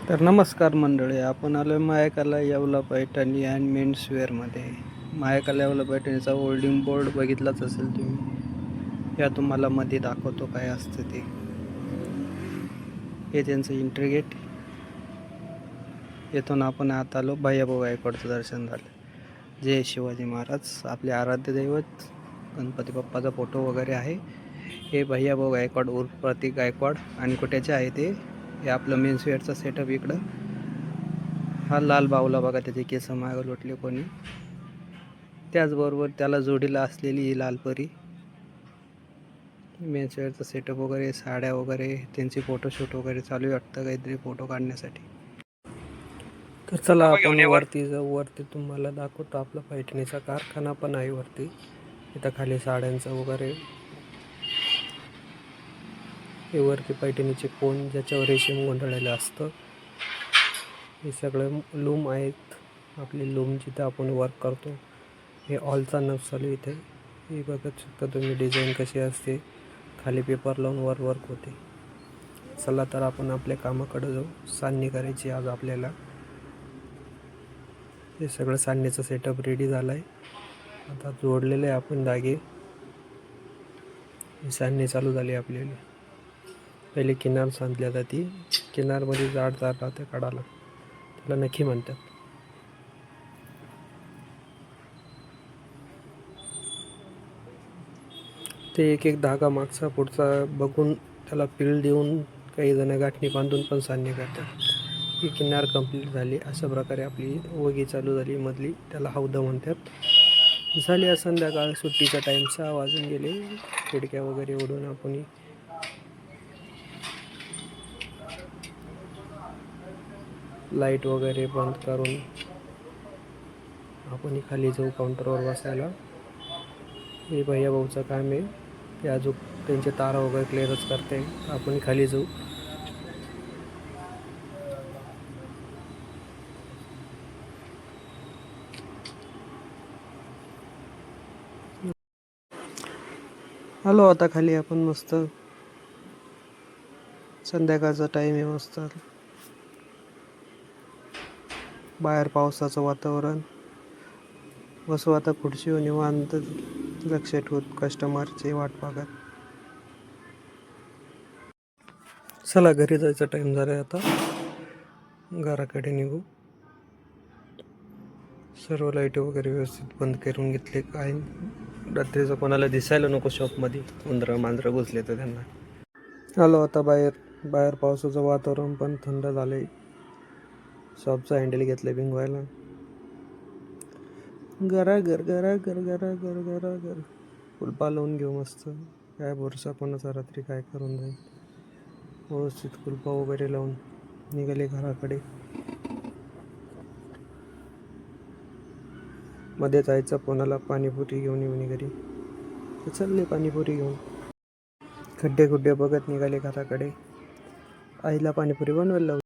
तर नमस्कार मंडळी, आपण आलो आहे मायकाला येवला पैठणी अँड मेन्सवेअरमध्ये. मायकाला येवला पैठणीचा होल्डिंग बोर्ड बघितलाच असेल तुम्ही. या तुम्हाला मध्ये दाखवतो काय असतं ते. हे त्यांचं एंट्री गेट. येथून आपण आत आलो. भैयाभाऊ गायकवाडचं दर्शन झालं. जय शिवाजी महाराज, आपले आराध्य दैवत. गणपती बाप्पाचा फोटो वगैरे आहे. हे भैयाभाऊ गायकवाड उर्फ प्रतीक गायकवाड. आणि कुठेचे आहे ते. हे आपलं मेन्सवेअरचा सेटअप इकडं. हा लाल बावला बघा, त्याचे केस मागं लोटले कोणी. त्याचबरोबर त्याला जोडीला असलेली ही लालपरी. मेन्सवेअरचा सेटअप वगैरे, साड्या वगैरे, त्यांची फोटोशूट वगैरे चालू आहे वाटतं, काहीतरी फोटो काढण्यासाठी. तर चला आपण वरती जाऊ. वरती तुम्हाला दाखवतो आपला पैठणीचा कारखाना पण आहे वरती. इथं खाली साड्यांचं वगैरे. हे वरती पैठणीचे कोण ज्याच्यावर रेशीम गोंधळलेलं असतं. हे सगळं लूम आहेत. आपली लूम जिथं आपण वर्क करतो. हे ऑलचा नग चालू इथे. हे बघत शकता तुम्ही डिझाईन कशी असते. खाली पेपर लावून वर वर्क होते. चला तर आपण आपल्या कामाकडे जाऊ. सान्नी करायची आज आपल्याला. हे सगळं सान्नीचं सेटअप रेडी झालं आहे. आता जोडलेलं आहे आपण धागे. सान्नी चालू झाली आपल्याला. पहिले किनार सांधल्या जाते. किनारमध्ये जाड राहते काढायला, त्याला नखी म्हणतात. ते एक एक धागा मागचा पुढचा बघून त्याला पीळ देऊन काही जण गाठणी बांधून पण सान्य करतात. ही किनार कंप्लीट झाली. अशा प्रकारे आपली वगी चालू झाली मधली, त्याला हौद म्हणतात. झाली आज संध्याकाळ, सुट्टीचा टाईम 6 वाजून गेले. खिडक्या वगैरे उडून आपण लाईट वगैरे बंद करून आपण खाली जाऊ काउंटरवर बसायला. हे भैया भाऊचं काम आहे. ते अजून त्यांचे तारा वगैरे क्लिअरच करते. आपण खाली जाऊ. आलो आता खाली आपण. मस्त संध्याकाळचा टाईम आहे. मस्त बाहेर पावसाचं वातावरण. बसू आता खुर्चीवर निवांत, लक्ष ठेवून कस्टमरची वाट बघत. चला घरी जायचा टाईम झाला आता. घराकडे निघू. सर्व लाईट वगैरे व्यवस्थित बंद करून घेतले. काय रात्रीचं कोणाला दिसायला नको शॉपमध्ये. उंदरं मांजरं घुसले तर त्यांना. आलो आता बाहेर पावसाचं वातावरण पण थंड झालंय. शॉपचा हँडल घेतलं भिंगवायला. घराघर घराघर घराघर घराघर कुलपा लावून घेऊ मस्त. काय भरोसा कोणाचा रात्री काय करून जाईल. व्यवस्थित कुलपा वगैरे लावून निघाले घराकडे. मध्ये जायचं कोणाला पाणीपुरी घेऊन येऊन घरी. चालले पाणीपुरी घेऊन. खड्डे खुड्डे बघत निघाले घराकडे. आईला पाणीपुरी बनवायला लावली.